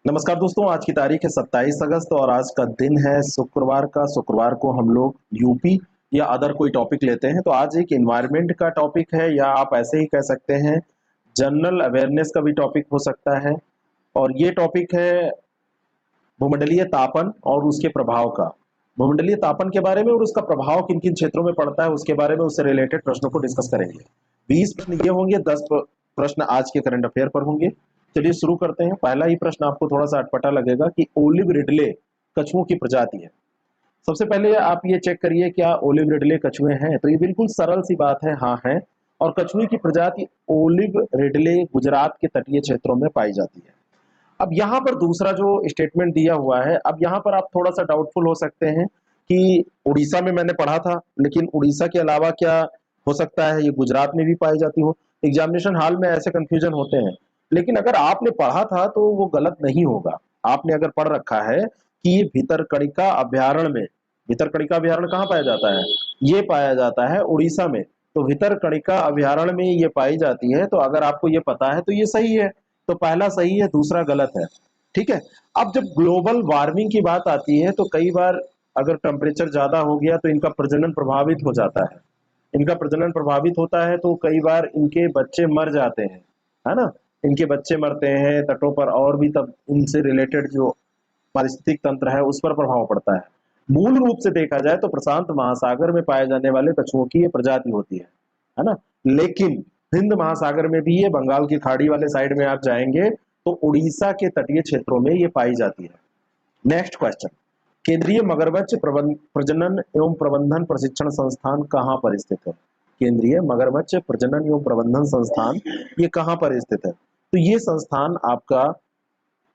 नमस्कार दोस्तों, आज की तारीख है 27 अगस्त और आज का दिन है शुक्रवार का। शुक्रवार को हम लोग यूपी या अदर कोई टॉपिक लेते हैं। तो आज एक एनवायरनमेंट का टॉपिक है, या आप ऐसे ही कह सकते हैं जनरल अवेयरनेस का भी टॉपिक हो सकता है। और ये टॉपिक है भूमंडलीय तापन और उसके प्रभाव का। भूमंडलीय तापन के बारे में और उसका प्रभाव किन किन क्षेत्रों में पड़ता है उसके बारे में, उससे रिलेटेड प्रश्नों को डिस्कस करेंगे। 20 प्रश्न ये होंगे, 10 प्रश्न आज के करंट अफेयर पर होंगे। चलिए शुरू करते हैं। पहला ही प्रश्न आपको थोड़ा सा अटपटा लगेगा कि ओलिव रिडले कछुओं की प्रजाति है। सबसे पहले आप ये चेक करिए क्या ओलिव रिडले कछुए हैं। तो ये बिल्कुल सरल सी बात है, हाँ है। और कछुए की प्रजाति ओलिव रिडले गुजरात के तटीय क्षेत्रों में पाई जाती है। अब यहाँ पर दूसरा जो स्टेटमेंट दिया हुआ है, अब यहाँ पर आप थोड़ा सा डाउटफुल हो सकते हैं कि उड़ीसा में मैंने पढ़ा था, लेकिन उड़ीसा के अलावा क्या हो सकता है ये गुजरात में भी पाई जाती हो। एग्जामिनेशन हॉल में ऐसे कंफ्यूजन होते हैं, लेकिन अगर आपने पढ़ा था तो वो गलत नहीं होगा। आपने अगर पढ़ रखा है कि ये भितरकणिका अभ्यारण्य में, भितरकणिका अभ्यारण्य कहाँ पाया जाता है, ये पाया जाता है उड़ीसा में। तो भितरकणिका अभ्यारण्य में ये पाई जाती है। तो अगर आपको ये पता है तो ये सही है। तो पहला सही है, दूसरा गलत है। ठीक है। अब जब ग्लोबल वार्मिंग की बात आती है तो कई बार अगर टेम्परेचर ज्यादा हो गया तो इनका प्रजनन प्रभावित हो जाता है। इनका प्रजनन प्रभावित होता है तो कई बार इनके बच्चे मर जाते हैं, है ना। इनके बच्चे मरते हैं तटों पर, और भी तब इनसे रिलेटेड जो पारिस्थितिक तंत्र है उस पर प्रभाव पड़ता है। मूल रूप से देखा जाए तो प्रशांत महासागर में पाए जाने वाले कछुओं की ये प्रजाति होती है ना। लेकिन हिंद महासागर में भी ये, बंगाल की खाड़ी वाले साइड में आप जाएंगे तो उड़ीसा के तटीय क्षेत्रों में ये पाई जाती है। नेक्स्ट क्वेश्चन, केंद्रीय मगरमच्छ प्रजनन एवं प्रबंधन प्रशिक्षण संस्थान कहाँ पर स्थित है। केंद्रीय मगरमच्छ प्रजनन एवं प्रबंधन संस्थान ये कहाँ पर स्थित है। तो ये संस्थान आपका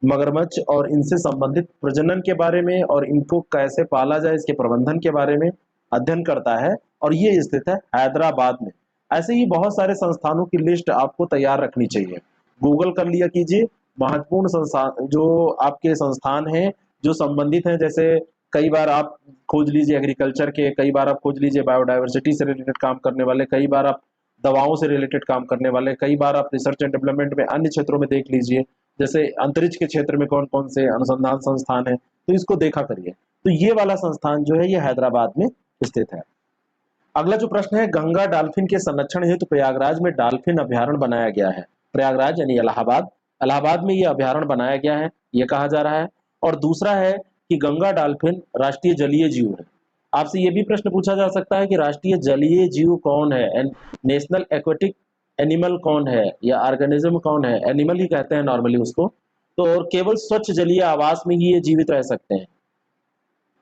मगरमच्छ और इनसे संबंधित प्रजनन के बारे में और इनको कैसे पाला जाए इसके प्रबंधन के बारे में अध्ययन करता है, और ये स्थित है हैदराबाद में। ऐसे ही बहुत सारे संस्थानों की लिस्ट आपको तैयार रखनी चाहिए। गूगल कर लिया कीजिए महत्वपूर्ण संस्थान जो आपके संस्थान हैं जो संबंधित हैं। जैसे कई बार आप खोज लीजिए एग्रीकल्चर के, कई बार आप खोज लीजिए बायोडाइवर्सिटी से रिलेटेड काम करने वाले, कई बार आप दवाओं से रिलेटेड काम करने वाले, कई बार आप रिसर्च एंड डेवलपमेंट में अन्य क्षेत्रों में देख लीजिए, जैसे अंतरिक्ष के क्षेत्र में कौन कौन से अनुसंधान संस्थान है, तो इसको देखा करिए। तो ये वाला संस्थान जो है ये हैदराबाद में स्थित है। अगला जो प्रश्न है, गंगा डॉल्फिन के संरक्षण हेतु प्रयागराज में डॉल्फिन अभ्यारण्य बनाया गया है। प्रयागराज यानी इलाहाबाद, इलाहाबाद में ये अभ्यारण्य बनाया गया है, ये कहा जा रहा है। और दूसरा है कि गंगा डॉल्फिन राष्ट्रीय जलीय जीव है। आपसे ये भी प्रश्न पूछा जा सकता है कि राष्ट्रीय जलीय जीव कौन है, एंड नेशनल एक्वेटिक एनिमल कौन है, या ऑर्गेनिज्म कौन है। एनिमल ही कहते हैं नॉर्मली उसको। तो और केवल स्वच्छ जलीय आवास में ही ये जीवित रह सकते हैं,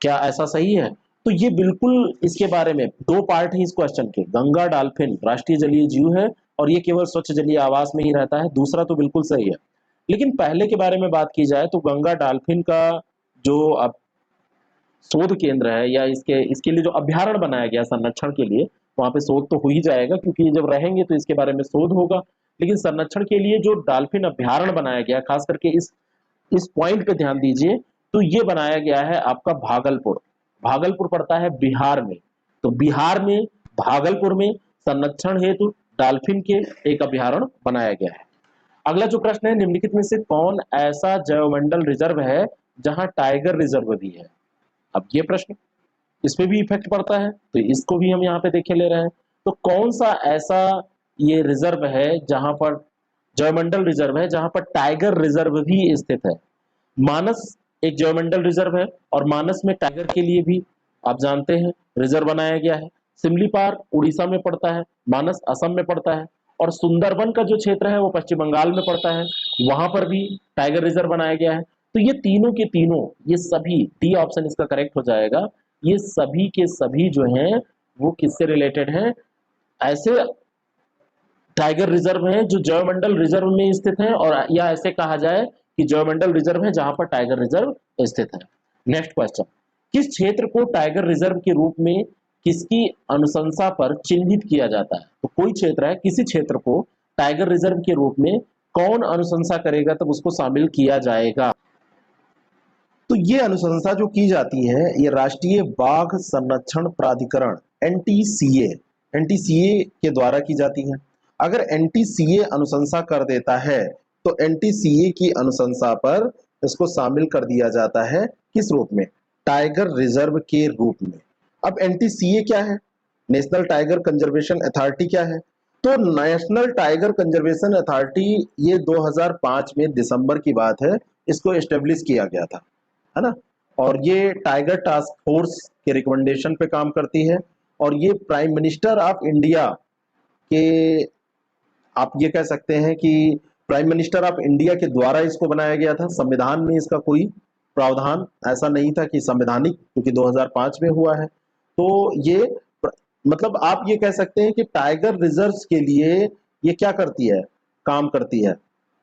क्या ऐसा सही है। तो ये बिल्कुल इसके बारे में दो पार्ट है इस क्वेश्चन के। गंगा डॉल्फिन राष्ट्रीय जलीय जीव है और ये केवल स्वच्छ जलीय आवास में ही रहता है, दूसरा तो बिल्कुल सही है। लेकिन पहले के बारे में बात की जाए तो गंगा डॉल्फिन का जो अब शोध केंद्र है, या इसके लिए जो अभ्यारण्य बनाया गया संरक्षण के लिए, वहां पे शोध तो हो ही जाएगा क्योंकि ये जब रहेंगे तो इसके बारे में शोध होगा। लेकिन संरक्षण के लिए जो डॉल्फिन अभ्यारण्य बनाया गया, खास करके इस पॉइंट पे ध्यान दीजिए, तो ये बनाया गया है आपका भागलपुर। भागलपुर पड़ता है बिहार में। तो बिहार में भागलपुर में संरक्षण हेतु डॉल्फिन के एक अभ्यारण्य बनाया गया है। अगला जो प्रश्न है, निम्नलिखित में से कौन ऐसा जैवमंडल रिजर्व है जहां टाइगर रिजर्व भी है। अब ये प्रश्न, इस पे भी इफेक्ट पड़ता है तो इसको भी हम यहाँ पे देखे ले रहे हैं। तो कौन सा ऐसा ये रिजर्व है जहां पर जयमंडल रिजर्व है जहां पर टाइगर रिजर्व भी स्थित है। मानस एक जयमंडल रिजर्व है और मानस में टाइगर के लिए भी आप जानते हैं रिजर्व बनाया गया है। सिमलीपाल उड़ीसा में पड़ता है, मानस असम में पड़ता है, और सुंदरबन का जो क्षेत्र है वो पश्चिम बंगाल में पड़ता है, वहां पर भी टाइगर रिजर्व बनाया गया है। तो ये तीनों के तीनों, ये सभी, डी ऑप्शन इसका करेक्ट हो जाएगा, ये सभी के सभी जो हैं वो किससे रिलेटेड हैं, ऐसे टाइगर रिजर्व हैं जो जयमंडल रिजर्व में स्थित हैं, और या ऐसे कहा जाए कि जयमंडल रिजर्व है जहां पर टाइगर रिजर्व स्थित है। नेक्स्ट क्वेश्चन, किस क्षेत्र को टाइगर रिजर्व के रूप में किसकी अनुशंसा पर चिन्हित किया जाता है। तो कोई क्षेत्र है, किसी क्षेत्र को टाइगर रिजर्व के रूप में कौन अनुशंसा करेगा तब उसको शामिल किया जाएगा। तो ये अनुशंसा जो की जाती है ये राष्ट्रीय बाघ संरक्षण प्राधिकरण एनटीसीए के द्वारा की जाती है। अगर एनटीसीए अनुशंसा कर देता है तो एनटीसीए की अनुशंसा पर इसको शामिल कर दिया जाता है किस रूप में? टाइगर रिजर्व के रूप में। अब एनटीसीए क्या है? नेशनल टाइगर कंजर्वेशन अथॉरिटी क्या है? तो नेशनल टाइगर कंजर्वेशन अथॉरिटी ये 2005 में दिसंबर की बात है, इसको एस्टेब्लिश किया गया था, है ना। और ये टाइगर टास्क फोर्स के रिकमेंडेशन पे काम करती है, और ये प्राइम मिनिस्टर ऑफ इंडिया के, आप ये कह सकते हैं कि प्राइम मिनिस्टर ऑफ इंडिया के द्वारा इसको बनाया गया था। संविधान में इसका कोई प्रावधान ऐसा नहीं था कि संवैधानिक, क्योंकि 2005 में हुआ है। तो ये मतलब आप ये कह सकते हैं कि टाइगर रिजर्व्स के लिए ये क्या करती है? काम करती है।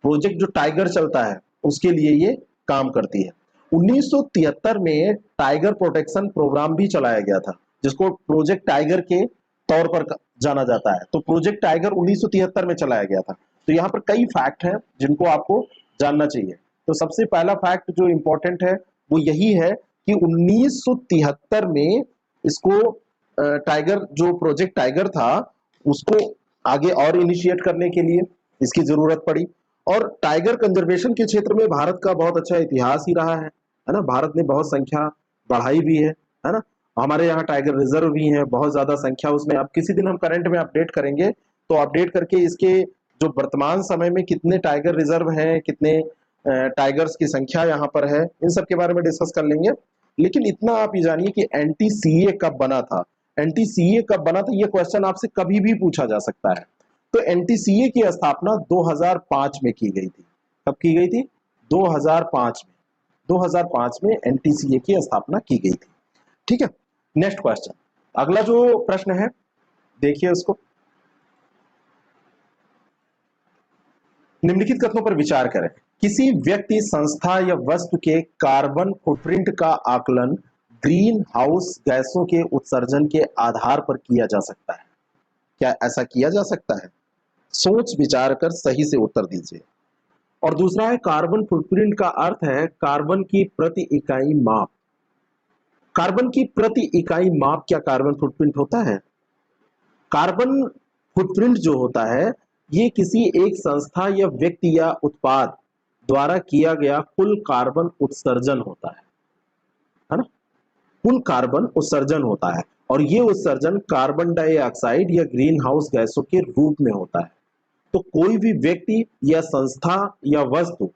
प्रोजेक्ट जो टाइगर चलता है उसके लिए ये काम करती है। 1973 में टाइगर प्रोटेक्शन प्रोग्राम भी चलाया गया था, जिसको प्रोजेक्ट टाइगर के तौर पर जाना जाता है। तो प्रोजेक्ट टाइगर 1973 में चलाया गया था। तो यहाँ पर कई फैक्ट हैं जिनको आपको जानना चाहिए। तो सबसे पहला फैक्ट जो इंपॉर्टेंट है वो यही है कि 1973 में इसको टाइगर, जो प्रोजेक्ट टाइगर था, उसको आगे और इनिशिएट करने के लिए इसकी जरूरत पड़ी। और टाइगर कंजर्वेशन के क्षेत्र में भारत का बहुत अच्छा इतिहास ही रहा है ना। भारत ने बहुत संख्या बढ़ाई भी है ना। हमारे यहाँ टाइगर रिजर्व भी है, बहुत ज्यादा संख्या उसमें। अब किसी दिन हम करंट में अपडेट करेंगे, तो अपडेट करके इसके जो वर्तमान समय में कितने टाइगर रिजर्व हैं, कितने टाइगर्स की संख्या यहाँ पर है, इन सब के बारे में डिस्कस कर लेंगे। लेकिन इतना आप ये जानिए कि एनटीसीए कब बना था। एनटीसीए कब बना था, ये क्वेश्चन आपसे कभी भी पूछा जा सकता है। तो एनटीसीए की स्थापना 2005 में की गई थी। कब की गई थी? 2005 में। 2005 में एनटीसीए की स्थापना की गई थी। ठीक है, नेक्स्ट क्वेश्चन, अगला जो प्रश्न है देखिए उसको। निम्नलिखित कथनों पर विचार करें। किसी व्यक्ति, संस्था या वस्तु के कार्बन फुटप्रिंट का आकलन ग्रीन हाउस गैसों के उत्सर्जन के आधार पर किया जा सकता है। क्या ऐसा किया जा सकता है? सोच विचार कर सही से उत्तर दीजिए। और दूसरा है, कार्बन फुटप्रिंट का अर्थ है कार्बन की प्रति इकाई माप। कार्बन की प्रति इकाई माप क्या कार्बन फुटप्रिंट होता है? कार्बन फुटप्रिंट जो होता है ये किसी एक संस्था या व्यक्ति या उत्पाद द्वारा किया गया कुल कार्बन उत्सर्जन होता है ना। कुल कार्बन उत्सर्जन होता है, और ये उत्सर्जन कार्बन डाइऑक्साइड या ग्रीन हाउस गैसों के रूप में होता है। तो कोई भी व्यक्ति या संस्था या वस्तु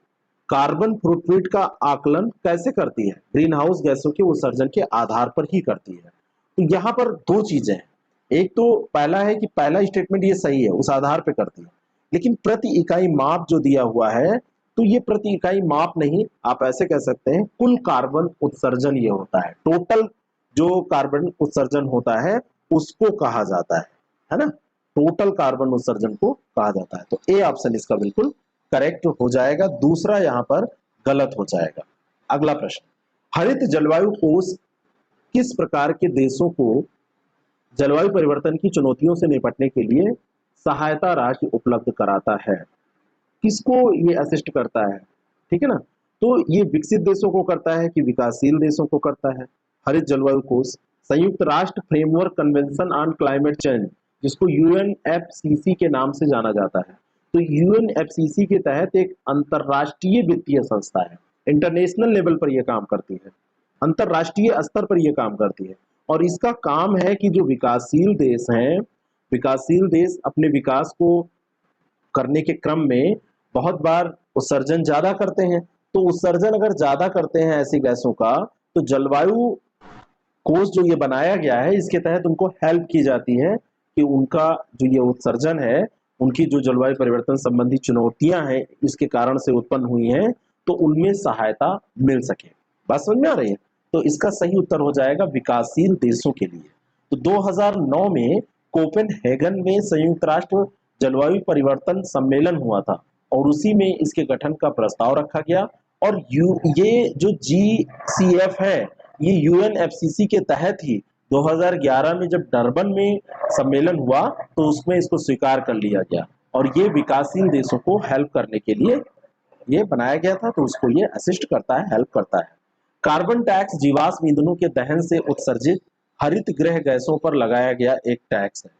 कार्बन फुटप्रिंट का आकलन कैसे करती है? ग्रीन हाउस गैसों के उत्सर्जन के आधार पर ही करती है। तो यहाँ पर दो चीजें हैं। एक तो पहला है कि पहला स्टेटमेंट ये सही है, उस आधार पर करती है। लेकिन प्रति इकाई माप जो दिया हुआ है, तो ये प्रति इकाई माप नहीं, आप ऐसे कह सकते हैं कुल कार्बन उत्सर्जन ये होता है। टोटल जो कार्बन उत्सर्जन होता है उसको कहा जाता है ना। टोटल कार्बन उत्सर्जन को कहा जाता है। तो ए ऑप्शन इसका बिल्कुल करेक्ट हो जाएगा, दूसरा यहां पर गलत हो जाएगा। अगला प्रश्न, हरित जलवायु कोष किस प्रकार के देशों को जलवायु परिवर्तन की चुनौतियों से निपटने के लिए सहायता राशि उपलब्ध कराता है? किसको ये असिस्ट करता है? ठीक है ना। तो ये विकसित देशों को करता है कि विकासशील देशों को करता है? हरित जलवायु कोष संयुक्त राष्ट्र framework convention on climate change, जिसको यूएनएफसीसी के नाम से जाना जाता है। तो यूएनएफसीसी के तहत एक अंतरराष्ट्रीय वित्तीय संस्था है, इंटरनेशनल लेवल पर यह काम करती है, अंतरराष्ट्रीय स्तर पर यह काम करती है। और इसका काम है कि जो विकासशील देश हैं, विकासशील देश अपने विकास को करने के क्रम में बहुत बार उत्सर्जन ज्यादा करते हैं। तो उत्सर्जन अगर ज्यादा करते हैं ऐसी गैसों का, तो जलवायु कोष जो ये बनाया गया है इसके तहत उनको हेल्प की जाती है कि उनका जो ये उत्सर्जन है, उनकी जो जलवायु परिवर्तन संबंधी चुनौतियां हैं इसके कारण से उत्पन्न हुई हैं, तो उनमें सहायता मिल सके। बात समझ में आ रही है? तो इसका सही उत्तर हो जाएगा विकासशील देशों के लिए। तो 2009 में कोपेनहेगन में संयुक्त राष्ट्र जलवायु परिवर्तन सम्मेलन हुआ था, और उसी में इसके गठन का प्रस्ताव रखा गया। और ये जो GCF है, ये यूएनएफसीसी के तहत ही 2011 में जब डरबन में सम्मेलन हुआ तो उसमें इसको स्वीकार कर लिया गया, और ये विकासशील देशों को हेल्प करने के लिए ये बनाया गया था। तो उसको ये असिस्ट करता है, हेल्प करता है। कार्बन टैक्स जीवाश्म ईंधनों के दहन से उत्सर्जित हरित गृह गैसों पर लगाया गया एक टैक्स है।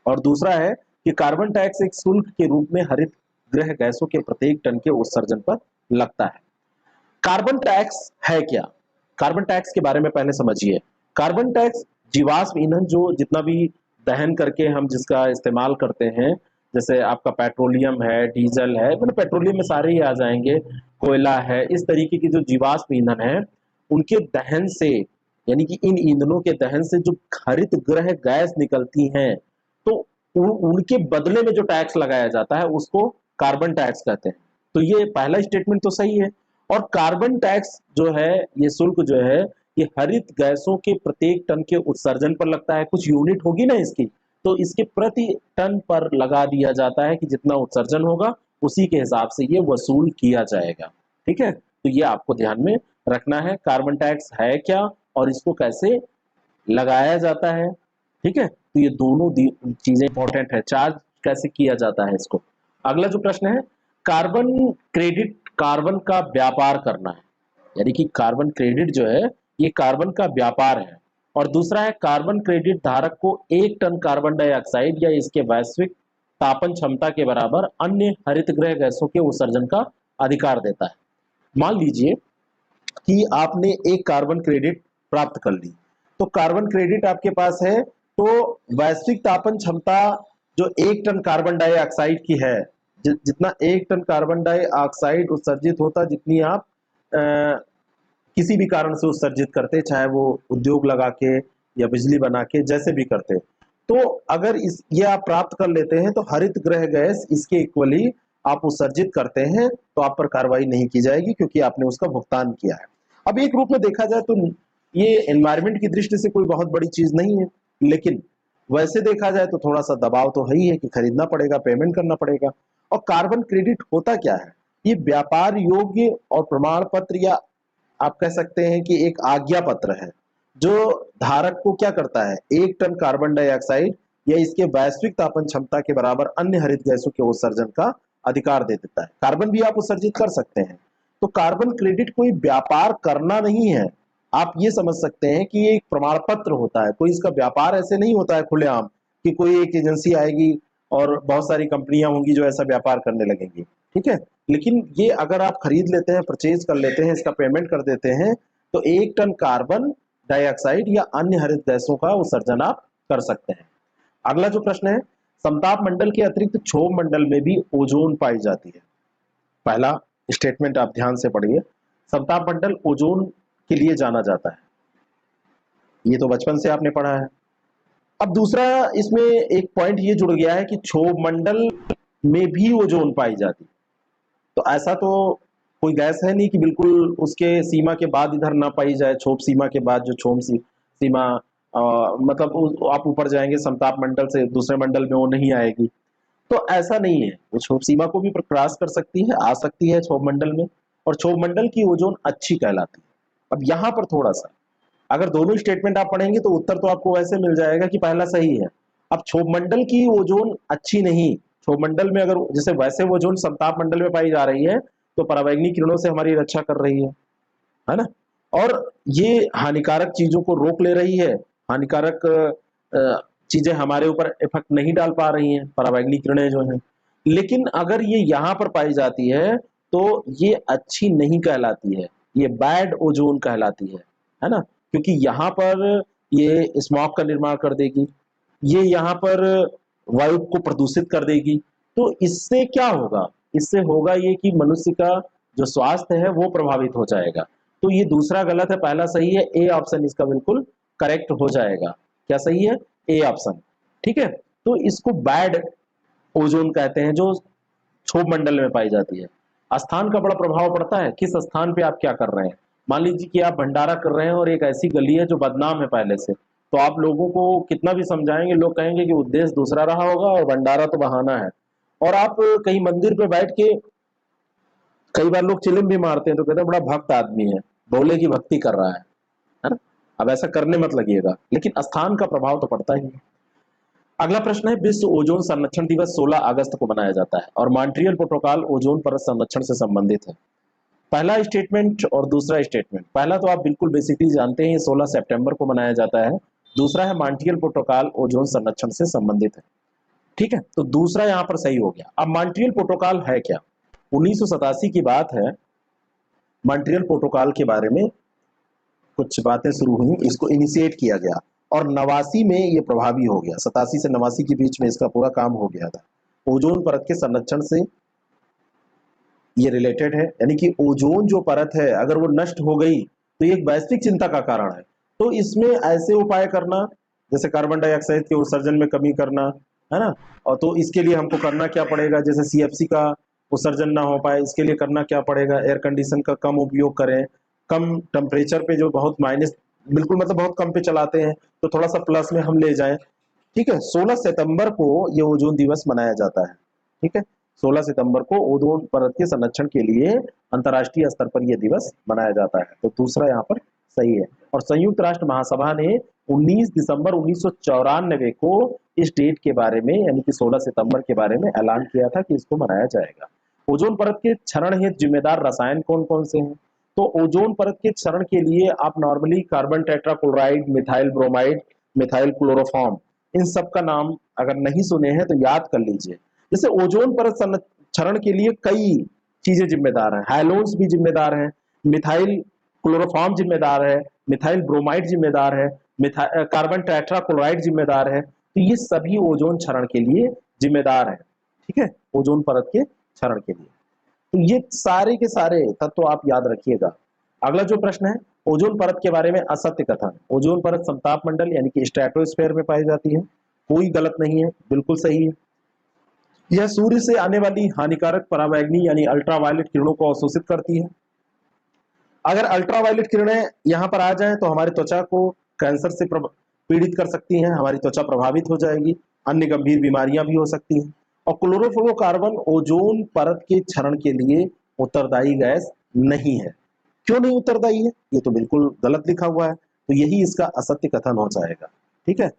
और दूसरा है कि कार्बन टैक्स एक शुल्क के रूप में हरित गृह गैसों के प्रत्येक टन के उत्सर्जन पर लगता है। कार्बन टैक्स है क्या? कार्बन टैक्स के बारे में पहले समझिए। कार्बन टैक्स जीवाश्म ईंधन जो जितना भी दहन करके हम जिसका इस्तेमाल करते हैं, जैसे आपका पेट्रोलियम है, डीजल है, मतलब पेट्रोलियम में सारे ही आ जाएंगे, कोयला है, इस तरीके की जो जीवाश्म ईंधन है, उनके दहन से, यानी कि इन ईंधनों के दहन से जो हरित गृह गैस निकलती हैं, तो उनके बदले में जो टैक्स लगाया जाता है उसको कार्बन टैक्स कहते हैं। तो ये पहला स्टेटमेंट तो सही है। और कार्बन टैक्स जो है, ये शुल्क जो है, ये हरित गैसों के प्रत्येक टन के उत्सर्जन पर लगता है। कुछ यूनिट होगी ना इसकी, तो इसके प्रति टन पर लगा दिया जाता है कि जितना उत्सर्जन होगा उसी के हिसाब से ये वसूल किया जाएगा। ठीक है, तो ये आपको ध्यान में रखना है, कार्बन टैक्स है क्या और इसको कैसे लगाया जाता है। ठीक है, तो ये दोनों चीजें इंपॉर्टेंट है, चार्ज कैसे किया जाता है इसको। अगला जो प्रश्न है, कार्बन क्रेडिट, कार्बन का व्यापार करना है, यानी कि कार्बन क्रेडिट जो है ये कार्बन का व्यापार है। और दूसरा है, कार्बन क्रेडिट धारक को 1 टन कार्बन डाइऑक्साइड या इसके वैश्विक तापन क्षमता के बराबर अन्य हरितगृह गैसों के उत्सर्जन का अधिकार देता है। मान लीजिए कि आपने एक कार्बन क्रेडिट प्राप्त कर ली, तो कार्बन क्रेडिट आपके पास है, तो वैश्विक तापन क्षमता जो 1 टन कार्बन डाइऑक्साइड की है, जितना 1 टन कार्बन डाइऑक्साइड उत्सर्जित होता, जितनी आप किसी भी कारण से उत्सर्जित करते, चाहे वो उद्योग लगा के या बिजली बना के, जैसे भी करते, तो अगर ये आप प्राप्त कर लेते हैं तो हरित गृह गैस इसके इक्वली आप उत्सर्जित करते हैं तो आप पर कार्रवाई नहीं की जाएगी, क्योंकि आपने उसका भुगतान किया है। अब एक रूप में देखा जाए तो ये एनवायरमेंट की दृष्टि से कोई बहुत बड़ी चीज नहीं है, लेकिन वैसे देखा जाए तो थोड़ा सा दबाव तो है ही है कि खरीदना पड़ेगा, पेमेंट करना पड़ेगा। और कार्बन क्रेडिट होता क्या है? ये व्यापार योग्य और प्रमाण पत्र, या आप कह सकते हैं कि एक आज्ञा पत्र है, जो धारक को क्या करता है, 1 टन कार्बन डाइऑक्साइड या इसके वैश्विक तापन क्षमता के बराबर अन्य हरित गैसों के उत्सर्जन का अधिकार दे देता है। कार्बन भी आप उत्सर्जित कर सकते हैं। तो कार्बन क्रेडिट कोई व्यापार करना नहीं है, आप ये समझ सकते हैं कि ये एक प्रमाण पत्र होता है। कोई इसका व्यापार ऐसे नहीं होता है खुलेआम कि कोई एक एजेंसी आएगी और बहुत सारी कंपनियां होंगी जो ऐसा व्यापार करने लगेंगी। ठीक है, लेकिन ये अगर आप खरीद लेते हैं, परचेज कर लेते हैं, इसका पेमेंट कर देते हैं, तो 1 टन कार्बन डाइऑक्साइड या अन्य हरित गैसों का उत्सर्जन आप कर सकते हैं। अगला जो प्रश्न है, समताप मंडल के अतिरिक्त क्षोभ मंडल में भी ओजोन पाई जाती है। पहला स्टेटमेंट आप ध्यान से पढ़िए, समताप मंडल ओजोन के लिए जाना जाता है, ये तो बचपन से आपने पढ़ा है। अब दूसरा इसमें एक पॉइंट ये जुड़ गया है कि क्षोभ मंडल में भी ओजोन पाई जाती है। तो ऐसा तो कोई गैस है नहीं कि बिल्कुल उसके सीमा के बाद इधर ना पाई जाए, क्षोभ सीमा के बाद जो क्षोभ सीमा मतलब आप ऊपर जाएंगे समताप मंडल से दूसरे मंडल में वो नहीं आएगी, तो ऐसा नहीं है, वो क्षोभ सीमा को भी क्रॉस कर सकती है, आ सकती है क्षोभ मंडल में, और क्षोभ मंडल की ओजोन अच्छी कहलाती है। अब यहाँ पर थोड़ा सा अगर दोनों स्टेटमेंट आप पढ़ेंगे तो उत्तर तो आपको वैसे मिल जाएगा कि पहला सही है। अब क्षोभ मंडल की ओजोन अच्छी नहीं, क्षोभ मंडल में अगर जैसे वैसे ओजोन समताप मंडल में पाई जा रही है तो पराबैंगनी किरणों से हमारी रक्षा कर रही है ना, और ये हानिकारक चीजों को रोक ले रही है, हानिकारक चीजें हमारे ऊपर इफेक्ट नहीं डाल पा रही हैं पराबैंगनी किरणें जो हैं। लेकिन अगर ये यहाँ पर पाई जाती है तो ये अच्छी नहीं कहलाती है, ये बैड ओजोन कहलाती है ना, क्योंकि यहाँ पर ये स्मॉग का निर्माण कर देगी, ये यहाँ पर वायु को प्रदूषित कर देगी। तो इससे क्या होगा, इससे होगा ये कि मनुष्य का जो स्वास्थ्य है वो प्रभावित हो जाएगा। तो ये दूसरा गलत है, पहला सही है, ए ऑप्शन इसका बिल्कुल करेक्ट हो जाएगा। क्या सही है? A option. ठीक है, तो इसको बैड ओजोन कहते हैं जो क्षोभ मंडल में पाई जाती है। स्थान का बड़ा प्रभाव पड़ता है, किस स्थान पे आप क्या कर रहे हैं। मान लीजिए कि आप भंडारा कर रहे हैं और एक ऐसी गली है जो बदनाम है पहले से, तो आप लोगों को कितना भी समझाएंगे, लोग कहेंगे कि उद्देश्य दूसरा रहा होगा और भंडारा तो बहाना है। और आप कहीं मंदिर पे बैठ के, कई बार लोग चिल्म भी मारते हैं तो कहते हैं बड़ा भक्त आदमी है, भोले की भक्ति कर रहा है ना। अब ऐसा करने मत लगिएगा, लेकिन स्थान का प्रभाव तो पड़ता ही है। अगला प्रश्न है, विश्व ओजोन संरक्षण दिवस 16 अगस्त को मनाया जाता है और मॉन्ट्रियल प्रोटोकॉल ओजोन परत संरक्षण से संबंधित है। पहला स्टेटमेंट और दूसरा स्टेटमेंट, पहला तो आप बिल्कुल बेसिकली जानते हैं 16 सितंबर को मनाया जाता है, दूसरा है मॉन्ट्रियल प्रोटोकॉल ओजोन संरक्षण से संबंधित है। ठीक है, तो दूसरा यहां पर सही हो गया। अब मॉन्ट्रियल प्रोटोकॉल है क्या? 1987 की बात है, मॉन्ट्रियल प्रोटोकॉल के बारे में कुछ बातें शुरू हुई, इसको इनिशिएट किया गया और 89 में ये प्रभावी हो गया। 87 से 89 के बीच में इसका पूरा काम हो गया था। ओजोन परत के संरक्षण से ये रिलेटेड है, यानी कि ओजोन जो परत है अगर वो नष्ट हो गई तो ये एक वैश्विक चिंता का कारण है। तो इसमें ऐसे उपाय करना जैसे कार्बन डाइऑक्साइड के उत्सर्जन में कमी करना, है ना, और तो इसके लिए हमको करना क्या पड़ेगा, जैसे सीएफसी का उत्सर्जन ना हो पाए इसके लिए करना क्या पड़ेगा, एयर कंडीशन का कम उपयोग करें, कम टेम्परेचर पे जो बहुत माइनस बिल्कुल मतलब बहुत कम पे चलाते हैं तो थोड़ा सा प्लस में हम ले जाएं। ठीक है, 16 सितंबर को ये ओजोन दिवस मनाया जाता है। ठीक है, 16 सितंबर को ओजोन परत के संरक्षण के लिए अंतर्राष्ट्रीय स्तर पर यह दिवस मनाया जाता है। तो दूसरा यहाँ पर सही है। और संयुक्त राष्ट्र महासभा ने 19 दिसंबर 1994 को इस डेट के बारे में यानी कि 16 सितंबर के बारे में ऐलान किया था कि इसको मनाया जाएगा। ओजोन परत के क्षरण हेतु जिम्मेदार रसायन कौन कौन से हैं? तो ओजोन परत के क्षरण के लिए आप normally carbon tetrachloride, methyl bromide, methyl chloroform, इन सब का नाम अगर नहीं सुने हैं तो याद कर लीजिए। जैसे ओजोन परत क्षरण के लिए कई चीजें जिम्मेदार हैं, हाइलोन्स भी जिम्मेदार हैं, मिथाइल क्लोरोफॉर्म जिम्मेदार है, मिथाइल ब्रोमाइड जिम्मेदार है, कार्बन टेट्राक्लोराइड जिम्मेदार है। तो ये सभी ओजोन क्षरण के लिए जिम्मेदार है। ठीक है, ओजोन परत के क्षरण के लिए। तो ये सारे के सारे तत्व आप याद रखिएगा। अगला जो प्रश्न है, ओजोन परत के बारे में असत्य कथन। ओजोन परत समताप मंडल यानी कि स्ट्रेटोस्फेयर में पाई जाती है, कोई गलत नहीं है, बिल्कुल सही है। यह सूर्य से आने वाली हानिकारक पराबैंगनी यानी अल्ट्रावायलेट किरणों को अवशोषित करती है। अगर अल्ट्रावायलेट किरणें यहाँ पर आ जाएं तो हमारी त्वचा को कैंसर से पीड़ित कर सकती हैं, हमारी त्वचा प्रभावित हो जाएगी, अन्य गंभीर बीमारियां भी हो सकती हैं। और क्लोरोफ्लोरोकार्बन ओजोन परत के क्षरण के लिए उत्तरदायी गैस नहीं है। क्यों नहीं उत्तरदायी है? ये तो बिल्कुल गलत लिखा हुआ है, तो यही इसका असत्य कथन हो जाएगा। ठीक है,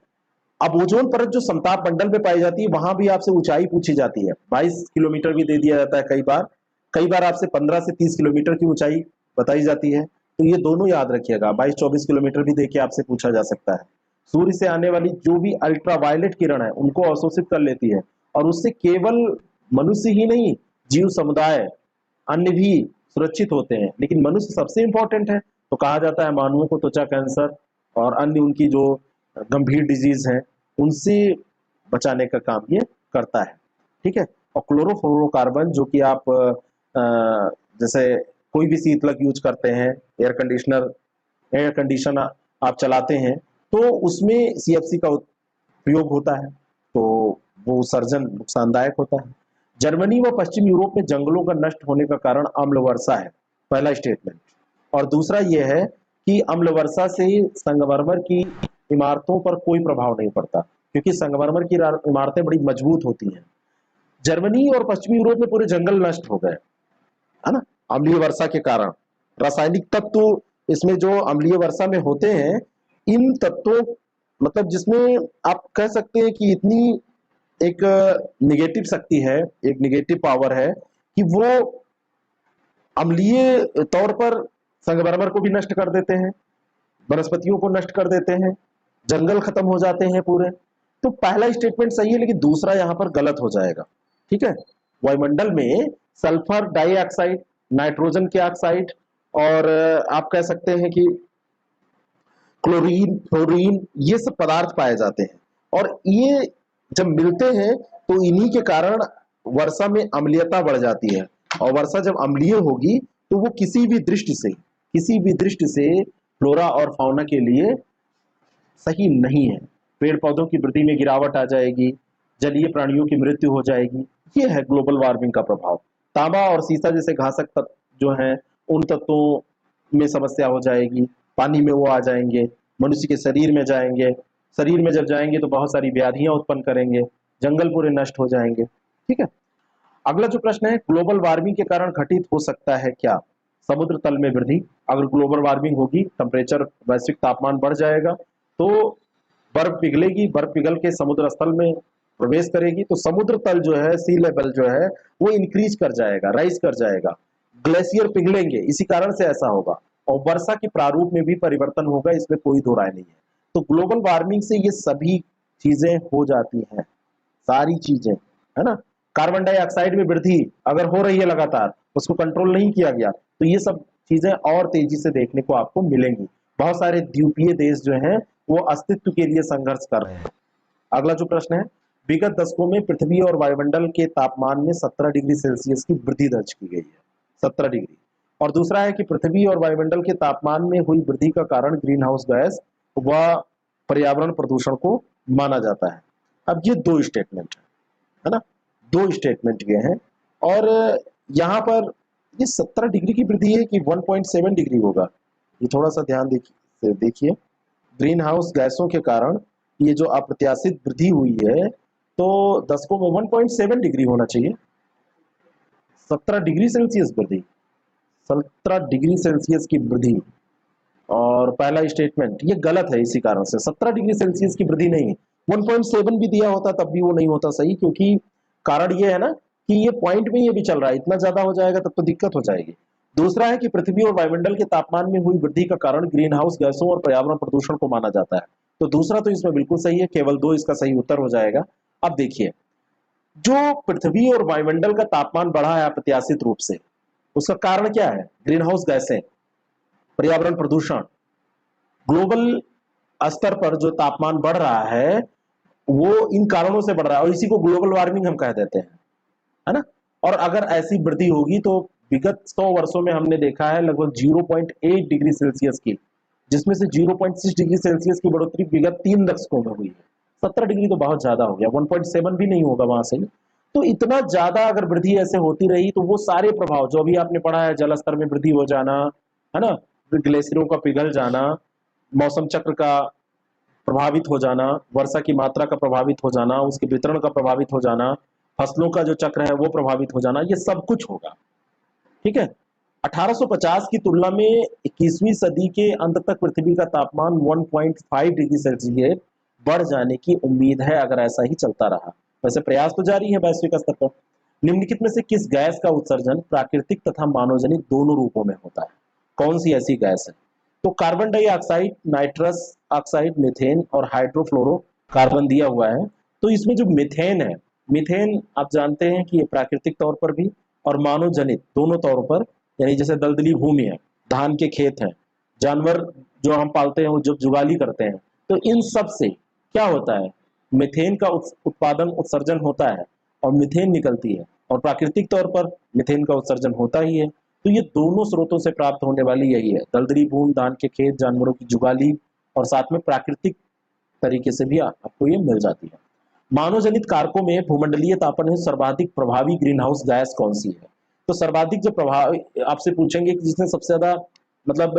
अब ओजोन परत जो समताप मंडल में पाई जाती है वहां भी आपसे ऊंचाई पूछी जाती है, 22 किलोमीटर भी दे दिया जाता है कई बार आपसे 15 से 30 किलोमीटर की ऊंचाई बताई जाती है। तो ये दोनों याद रखिएगा, 22-24 किलोमीटर भी देके आपसे पूछा जा सकता है। सूर्य से आने वाली जो भी अल्ट्रावायलेट किरण है उनको अवशोषित कर लेती है और उससे केवल मनुष्य ही नहीं, जीव समुदाय अन्य भी सुरक्षित होते हैं, लेकिन मनुष्य सबसे इंपॉर्टेंट है। तो कहा जाता है मानवों को त्वचा कैंसर और अन्य उनकी जो गंभीर डिजीज है उनसे बचाने का काम ये करता है। ठीक है, और क्लोरोफ्लोरोकार्बन जो कि आप जैसे कोई भी शीतलक यूज करते हैं, एयर कंडीशन आप चलाते हैं तो उसमें सीएफसी का उपयोग होता है, तो वो सर्जन नुकसानदायक होता है। जर्मनी व पश्चिम यूरोप में जंगलों का नष्ट होने का कारण अम्ल वर्षा है, पहला स्टेटमेंट। और दूसरा यह है कि अम्ल वर्षा से संगमरमर की इमारतों पर कोई प्रभाव नहीं पड़ता क्योंकि संगमरमर की इमारतें बड़ी मजबूत होती हैं। जर्मनी और पश्चिमी यूरोप में पूरे जंगल नष्ट हो गए, है ना, अम्लीय वर्षा के कारण। रासायनिक तत्व इसमें जो अम्लीय वर्षा में होते हैं, इन तत्वों मतलब जिसमें आप कह सकते हैं कि इतनी एक निगेटिव शक्ति है, एक निगेटिव पावर है कि वो अम्लीय तौर पर संगमरमर को भी नष्ट कर देते हैं, वनस्पतियों को नष्ट कर देते हैं, जंगल खत्म हो जाते हैं पूरे। तो पहला स्टेटमेंट सही है लेकिन दूसरा यहां पर गलत हो जाएगा। ठीक है, वायुमंडल में सल्फर डाइऑक्साइड, नाइट्रोजन के ऑक्साइड और आप कह सकते हैं कि क्लोरीन, फ्लोरीन, ये सब पदार्थ पाए जाते हैं और ये जब मिलते हैं तो इन्हीं के कारण वर्षा में अम्लीयता बढ़ जाती है। और वर्षा जब अम्लीय होगी तो वो किसी भी दृष्टि से फ्लोरा और फाउना के लिए सही नहीं है। पेड़ पौधों की वृद्धि में गिरावट आ जाएगी, जलीय प्राणियों की मृत्यु हो जाएगी। ये है ग्लोबल वार्मिंग का प्रभाव। तांबा और सीसा जैसे घातक तत्व जो हैं उन तत्वों में समस्या हो जाएगी, पानी में वो आ जाएंगे, मनुष्य के शरीर में जाएंगे, शरीर में जब जाएंगे तो बहुत सारी व्याधियां उत्पन्न करेंगे, जंगल पूरे नष्ट हो जाएंगे। ठीक है, अगला जो प्रश्न है, ग्लोबल वार्मिंग के कारण घटित हो सकता है क्या? समुद्र तल में वृद्धि। अगर ग्लोबल वार्मिंग होगी, टेम्परेचर वैश्विक तापमान बढ़ जाएगा तो बर्फ पिघलेगी, बर्फ पिघल के समुद्र स्थल में प्रवेश करेगी तो समुद्र तल जो है, सी लेवल जो है वो इंक्रीज कर जाएगा, राइज कर जाएगा, ग्लेशियर पिघलेंगे, इसी कारण से ऐसा होगा। और वर्षा के प्रारूप में भी परिवर्तन होगा, इसमें कोई दो राय नहीं है। तो ग्लोबल वार्मिंग से ये सभी चीजें हो जाती हैं, सारी चीजें, है ना। कार्बन डाइऑक्साइड में वृद्धि अगर हो रही है लगातार, उसको कंट्रोल नहीं किया गया तो ये सब चीजें और तेजी से देखने को आपको मिलेंगी। बहुत सारे द्वीपीय देश जो हैं वो अस्तित्व के लिए संघर्ष कर रहे हैं। अगला जो प्रश्न है, विगत दशकों में पृथ्वी और वायुमंडल के तापमान में 17 डिग्री सेल्सियस की वृद्धि दर्ज की गई है, 17 डिग्री। और दूसरा है कि पृथ्वी और वायुमंडल के तापमान में हुई वृद्धि का कारण ग्रीन हाउस गैस व पर्यावरण प्रदूषण को माना जाता है। अब ये दो स्टेटमेंट है ना, दो स्टेटमेंट ये हैं। और यहाँ पर ये 17 डिग्री की वृद्धि है कि 1.7 डिग्री होगा, ये थोड़ा सा ध्यान देखिए। ग्रीन हाउस गैसों के कारण ये जो अप्रत्याशित वृद्धि हुई है तो दशकों में 1.7 डिग्री होना चाहिए। 17 डिग्री सेल्सियस वृद्धि, 17 डिग्री सेल्सियस की वृद्धि। और पहला स्टेटमेंट ये गलत है, इसी कारण से 17 डिग्री सेल्सियस की वृद्धि नहीं, 1.7 भी दिया होता तब भी वो नहीं होता सही, क्योंकि कारण ये है ना कि ये पॉइंट में ये भी चल रहा है, इतना ज्यादा हो जाएगा तब तो दिक्कत हो जाएगी। दूसरा है कि पृथ्वी और वायुमंडल के तापमान में हुई वृद्धि का कारण ग्रीन हाउस गैसों और पर्यावरण प्रदूषण को माना जाता है। तो दूसरा तो इसमें बिल्कुल सही है, केवल दो इसका सही उत्तर हो जाएगा। अब देखिए, जो पृथ्वी और वायुमंडल का तापमान बढ़ा है अप्रत्याशित रूप से, उसका कारण क्या है? ग्रीन हाउस गैसें, पर्यावरण प्रदूषण। ग्लोबल स्तर पर जो तापमान बढ़ रहा है वो इन कारणों से बढ़ रहा है, और इसी को ग्लोबल वार्मिंग हम कह देते हैं, है ना। और अगर ऐसी वृद्धि होगी तो विगत 100 वर्षों में हमने देखा है लगभग 0.8 डिग्री सेल्सियस की, जिसमें से 0.6 डिग्री सेल्सियस की बढ़ोतरी विगत 3 दशकों में हुई है। 17 डिग्री तो बहुत ज्यादा हो गया, 1.7 भी नहीं होगा वहां से। तो इतना ज्यादा अगर वृद्धि ऐसे होती रही तो वो सारे प्रभाव जो अभी आपने पढ़ा है, जल स्तर में वृद्धि हो जाना, है ना, ग्लेशियरों का पिघल जाना, मौसम चक्र का प्रभावित हो जाना, वर्षा की मात्रा का प्रभावित हो जाना, उसके वितरण का प्रभावित हो जाना, फसलों का जो चक्र है वो प्रभावित हो जाना, ये सब कुछ होगा। ठीक है। 1850 की तुलना में 21वीं सदी के अंत तक पृथ्वी का तापमान 1.5 डिग्री सेल्सियस बढ़ जाने की उम्मीद है अगर ऐसा ही चलता रहा। वैसे प्रयास तो जारी है वैश्विक स्तर पर। निम्नलिखित में से किस गैस का उत्सर्जन प्राकृतिक तथा मानवजनित दोनों रूपों में होता है? कौन सी ऐसी गैस है? तो carbon dioxide, nitrous oxide, methane और हाइड्रोफ्लोरोकार्बन दिया हुआ है। तो इसमें जो मीथेन है, मीथेन आप जानते हैं कि ये प्राकृतिक तौर पर भी और मानव जनित दोनों तौर पर, यानी जैसे दलदली भूमि है, धान के खेत हैं, जानवर जो हम पालते हैं वो जब जुगाली करते हैं, तो इन सब से क्या होता है, मीथेन का उत्पादन उत्सर्जन होता है और मीथेन निकलती है, और प्राकृतिक तौर पर मीथेन का उत्सर्जन होता ही है। तो ये दोनों स्रोतों से प्राप्त होने वाली यही है, दलदली भूमि, धान के खेत, जानवरों की जुगाली, और साथ में प्राकृतिक तरीके से भी आपको ये मिल जाती है। मानव जनित कारकों में भूमंडलीय तापन में सर्वाधिक प्रभावी ग्रीन हाउस गैस कौन सी है? तो सर्वाधिक जो प्रभावी आपसे पूछेंगे कि जिसने सबसे ज्यादा मतलब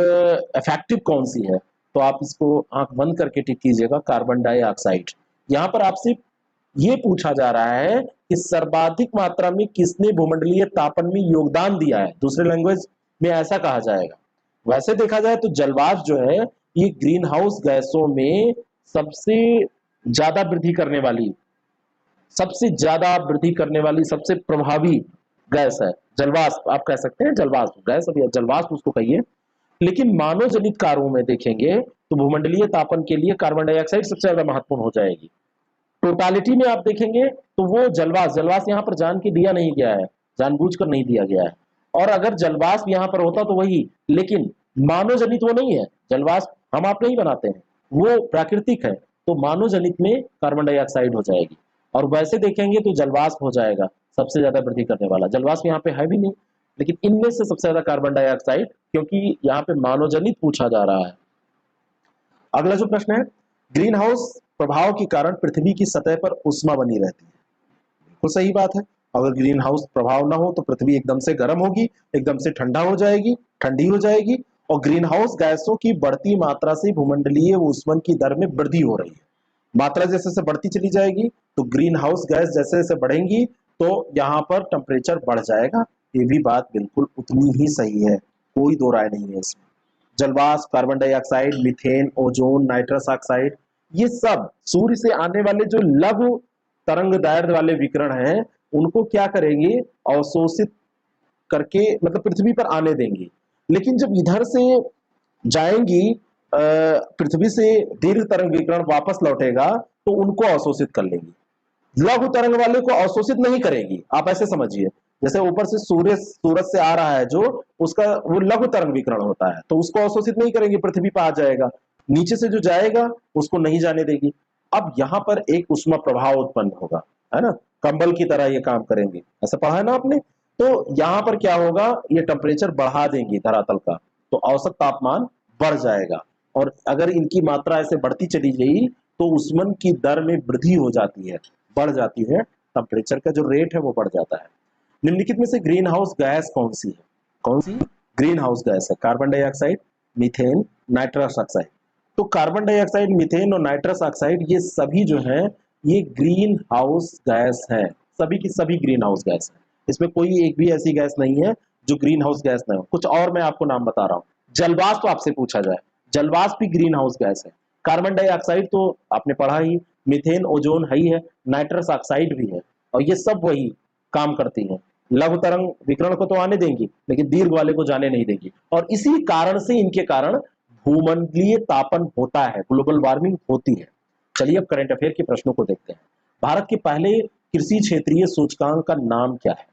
इफेक्टिव कौन सी है, तो आप इसको आंख बंद करके टिक कीजिएगा, कार्बन डाइऑक्साइड। यहाँ पर आपसे ये पूछा जा रहा है कि सर्वाधिक मात्रा में किसने भूमंडलीय तापन में योगदान दिया है, दूसरे लैंग्वेज में ऐसा कहा जाएगा। वैसे देखा जाए तो जलवाष्प जो है ये ग्रीन हाउस गैसों में सबसे ज्यादा वृद्धि करने वाली, सबसे ज्यादा वृद्धि करने वाली सबसे प्रभावी गैस है। जलवाष्प आप कह सकते हैं, जलवाष्प गैस, अभी जलवाष्प उसको कहिए। लेकिन मानव जनित कार्यों में देखेंगे तो भूमंडलीय तापन के लिए कार्बन डाइऑक्साइड सबसे ज्यादा महत्वपूर्ण हो जाएगी। टोटालिटी में आप देखेंगे तो वो जलवाष्प, जलवाष्प यहाँ पर जान के दिया नहीं गया है, जानबूझकर नहीं दिया गया है। और अगर जलवाष्प यहाँ पर होता तो वही, लेकिन मानव जनित वो नहीं है, जलवाष्प हम आप नहीं बनाते हैं, वो प्राकृतिक है। तो मानव जनित में कार्बन डाइऑक्साइड हो जाएगी। और वैसे देखेंगे तो जलवाष्प हो जाएगा सबसे ज्यादा वृद्धि करने वाला, जलवाष्प यहाँ पे है भी नहीं, लेकिन इनमें से सबसे ज्यादा कार्बन डाइऑक्साइड, क्योंकि यहाँ पे मानव जनित पूछा जा रहा है। अगला जो प्रश्न है, ग्रीन हाउस प्रभाव के कारण पृथ्वी की सतह पर उष्मा बनी रहती है। बिल्कुल सही बात है, अगर ग्रीन हाउस प्रभाव ना हो तो पृथ्वी एकदम से गर्म होगी, एकदम से ठंडा हो जाएगी, ठंडी हो जाएगी। और ग्रीन हाउस गैसों की बढ़ती मात्रा से भूमंडलीय ऊष्मन की दर में वृद्धि हो रही है। मात्रा जैसे जैसे बढ़ती चली जाएगी तो ग्रीन हाउस गैस जैसे जैसे बढ़ेंगी तो यहाँ पर टेम्परेचर बढ़ जाएगा। ये भी बात बिल्कुल उतनी ही सही है, कोई दो राय नहीं है इसमें। जलवाष्प, carbon dioxide, methane, ozone, nitrous oxide, ये सब सूर्य से आने वाले जो लघु तरंग दैर्ध्य वाले विकिरण हैं उनको क्या करेंगे, अवशोषित करके मतलब पृथ्वी पर आने देंगी। लेकिन जब इधर से जाएंगी पृथ्वी से दीर्घ तरंग विकिरण वापस लौटेगा तो उनको अवशोषित कर लेंगी, लघु तरंग वाले को अवशोषित नहीं करेगी। आप ऐसे समझिए, जैसे ऊपर से सूरज से आ रहा है जो, उसका वो लघु तरंग विकिरण होता है, तो उसको अवशोषित नहीं करेंगे, पृथ्वी पर आ जाएगा। नीचे से जो जाएगा उसको नहीं जाने देगी। अब यहाँ पर एक उष्मा प्रभाव उत्पन्न होगा, है ना, कंबल की तरह ये काम करेंगे, ऐसा पढ़ा है ना आपने। तो यहाँ पर क्या होगा, ये टेम्परेचर बढ़ा देंगी धरातल का, तो औसत तापमान बढ़ जाएगा। और अगर इनकी मात्रा ऐसे बढ़ती चली गई तो ऊष्मन की दर में वृद्धि हो जाती है, बढ़ जाती है, टेम्परेचर का जो रेट है वो बढ़ जाता है। निम्नलिखित में से ग्रीन हाउस गैस कौन सी है? कौन सी ग्रीन हाउस गैस है? Carbon dioxide, methane, nitrous oxide. तो कार्बन डाइऑक्साइड, मीथेन और नाइट्रस ऑक्साइड ये सभी जो है ये ग्रीन हाउस गैस है, सभी की सभी ग्रीन हाउस गैस है। इसमें कोई एक भी ऐसी गैस नहीं है जो ग्रीन हाउस गैस ना हो। कुछ और मैं आपको नाम बता रहा हूँ। जलवाष्प आपसे पूछा जाए, जलवाष्प भी ग्रीन हाउस गैस है। कार्बन डाइऑक्साइड तो आपने पढ़ा ही, मीथेन ओजोन है ही है, नाइट्रस ऑक्साइड भी है, और ये सब वही काम करती हैं। लघु तरंग विकिरण को तो आने देंगी लेकिन दीर्घ वाले को जाने नहीं देंगी, और इसी कारण से इनके कारण भूमंडलीय तापन होता है, ग्लोबल वार्मिंग होती है। चलिए अब करंट अफेयर के प्रश्नों को देखते हैं। भारत के पहले कृषि क्षेत्रीय सूचकांक का नाम क्या है?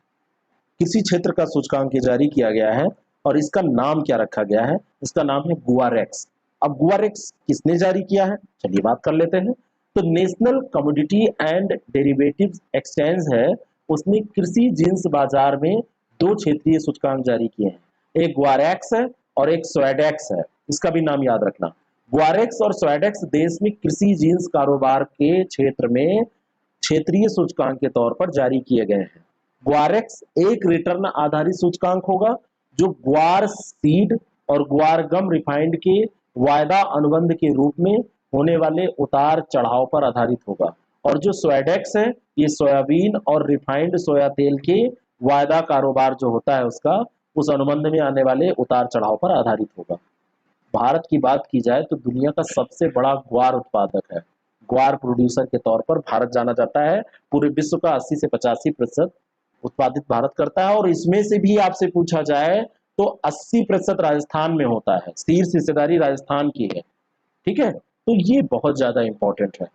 किसी क्षेत्र का सूचकांक जारी किया गया है और इसका नाम क्या रखा गया है? इसका नाम है गुआरेक्स। अब गुआरेक्स किसने जारी किया है, चलिए बात कर लेते हैं। तो national commodity and derivatives exchange है, उसने कृषि जिन्स बाजार में दो क्षेत्रीय सूचकांक जारी किए हैं, एक गुआरेक्स है और एक स्वेडेक्स है। इसका भी नाम याद रखना। गुआरेक्स और स्वेडेक्स देश में कृषि जिन्स कारोबार के क्षेत्र में क्षेत्रीय सूचकांक के तौर पर जारी किए गए हैं। ग्वारेक्स एक रिटर्न आधारित सूचकांक होगा जो ग्वार सीड और ग्वार गम रिफाइंड के वायदा अनुबंध के रूप में होने वाले उतार चढ़ाव पर आधारित होगा। और जो स्वेडेक्स है ये सोयाबीन और रिफाइंड सोया तेल के वायदा कारोबार जो होता है उसका, उस अनुबंध में आने वाले उतार चढ़ाव पर आधारित होगा। भारत की बात की जाए तो दुनिया का सबसे बड़ा ग्वार उत्पादक है। ग्वार प्रोड्यूसर के तौर पर भारत जाना जाता है। पूरे विश्व का 80 से 85% उत्पादित भारत करता है, और इसमें से भी आपसे पूछा जाए तो 80% राजस्थान में होता है, शीर्ष हिस्सेदारी राजस्थान की है। ठीक है, तो ये बहुत ज्यादा इंपॉर्टेंट है।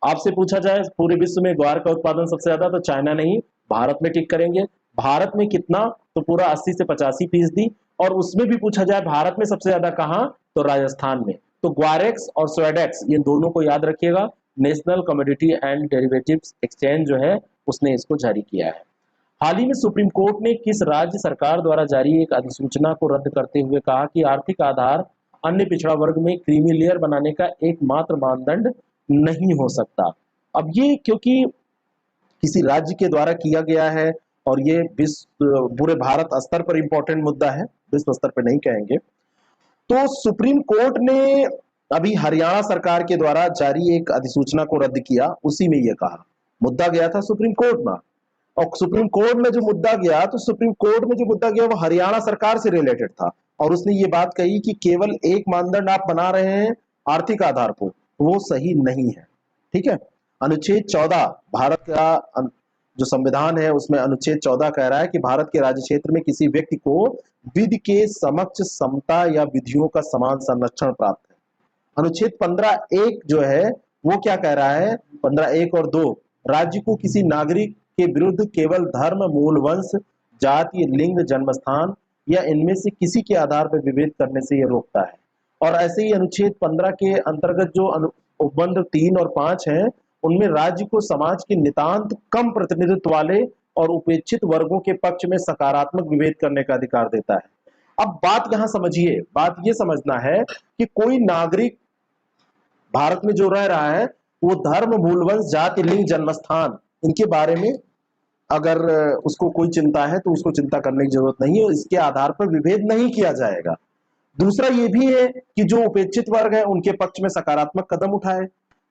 आपसे पूछा जाए पूरे विश्व में ग्वार का उत्पादन सबसे ज्यादा, तो चाइना नहीं, भारत में टिक करेंगे। भारत में कितना, तो पूरा 80 से 85%। और उसमें भी पूछा जाए भारत में सबसे ज्यादा कहां, तो राजस्थान में। तो ग्वारेक्स और स्वेडेक्स ये दोनों को याद रखिएगा। National commodity and derivatives exchange जो है उसने इसको जारी किया है। हाल ही में सुप्रीम कोर्ट ने किस राज्य सरकार द्वारा जारी एक अधिसूचना को रद्द करते हुए कहा कि आर्थिक आधार अन्य पिछड़ा वर्ग में क्रीमी लेयर बनाने का एकमात्र मानदंड नहीं हो सकता? अब ये क्योंकि किसी राज्य के द्वारा किया गया है और ये विश्व पूरे भारत स्तर पर इंपॉर्टेंट मुद्दा है, विश्व स्तर पर नहीं कहेंगे। तो सुप्रीम कोर्ट ने अभी हरियाणा सरकार के द्वारा जारी एक अधिसूचना को रद्द किया, उसी में यह कहा। मुद्दा गया था सुप्रीम कोर्ट में, और सुप्रीम कोर्ट में जो मुद्दा गया, तो सुप्रीम कोर्ट में जो मुद्दा गया वो हरियाणा सरकार से रिलेटेड था। और उसने ये बात कही कि केवल एक मानदंड आप बना रहे हैं आर्थिक आधार को, वो सही नहीं है। ठीक है, अनुच्छेद 14 भारत का जो संविधान है उसमें अनुच्छेद 14 कह रहा है कि भारत के राज्य क्षेत्र में किसी व्यक्ति को विधि के समक्ष समता या विधियों का समान संरक्षण प्राप्त है। अनुच्छेद 15(1) जो है वो क्या कह रहा है, 15(1) और 2, राज्य को किसी नागरिक के विरुद्ध केवल धर्म, मूल वंश, जाति, लिंग, जन्मस्थान या इनमें से किसी के आधार पर विभेद करने से यह रोकता है। और ऐसे ही अनुच्छेद 15 के अंतर्गत जो उपबंध 3 और 5 हैं उनमें राज्य को समाज के नितांत कम प्रतिनिधित्व वाले और उपेक्षित वर्गों के पक्ष में सकारात्मक विभेद करने का अधिकार देता है। अब बात यहां समझिए, बात यह समझना है कि कोई नागरिक भारत में जो रह रहा है वो धर्म, मूलवंश, जाति, लिंग, जन्मस्थान इनके बारे में अगर उसको कोई चिंता है तो उसको चिंता करने की जरूरत नहीं है, इसके आधार पर विभेद नहीं किया जाएगा। दूसरा ये भी है कि जो उपेक्षित वर्ग है उनके पक्ष में सकारात्मक कदम उठाए।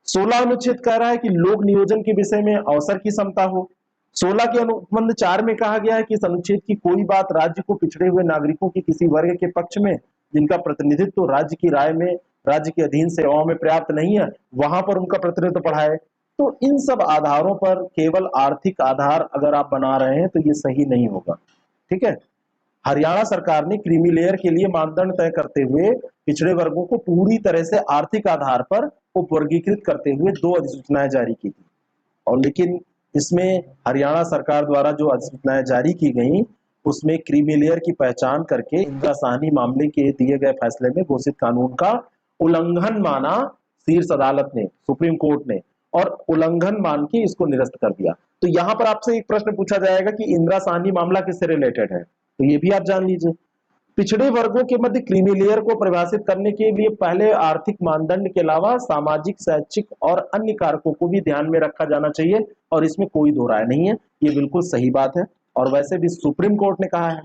16 अनुच्छेद कह रहा है कि लोक नियोजन के विषय में अवसर की समता हो। 16 के अनुबंध 4 में कहा गया है कि इस अनुच्छेद की कोई बात राज्य को पिछड़े हुए नागरिकों के किसी वर्ग के पक्ष में जिनका प्रतिनिधित्व राज्य की राय में राज्य के अधीन सेवाओं में पर्याप्त नहीं है वहां पर उनका प्रतिनिधित्व बढ़ाए। तो इन सब आधारों पर केवल आर्थिक आधार अगर आप बना रहे हैं तो ये सही नहीं होगा। ठीक है, हरियाणा सरकार ने क्रीमी लेयर के लिए मानदंड तय करते हुए पिछड़े वर्गों को पूरी तरह से आर्थिक आधार पर उपवर्गीकृत करते हुए 2 अधिसूचनाएं जारी की थी। और लेकिन इसमें हरियाणा सरकार द्वारा जो अधिसूचनाएं जारी की गई, उसमें क्रीमी लेयर की पहचान करके इंदिरा साहनी मामले के दिए गए फैसले में घोषित कानून का उल्लंघन माना शीर्ष अदालत ने, सुप्रीम कोर्ट ने, और उल्लंघन मान के इसको निरस्त कर दिया। तो यहां पर आपसे एक प्रश्न पूछा जाएगा कि इंदिरा साहनी मामला किससे रिलेटेड है, तो ये भी आप जान लीजिए। पिछड़े वर्गों के मध्य क्रीमी लेयर को परिभाषित करने के लिए पहले आर्थिक मानदंड के अलावा सामाजिक, शैक्षिक और अन्य कारकों को भी ध्यान में रखा जाना चाहिए, और इसमें कोई दो राय नहीं है, ये बिल्कुल सही बात है। और वैसे भी सुप्रीम कोर्ट ने कहा है।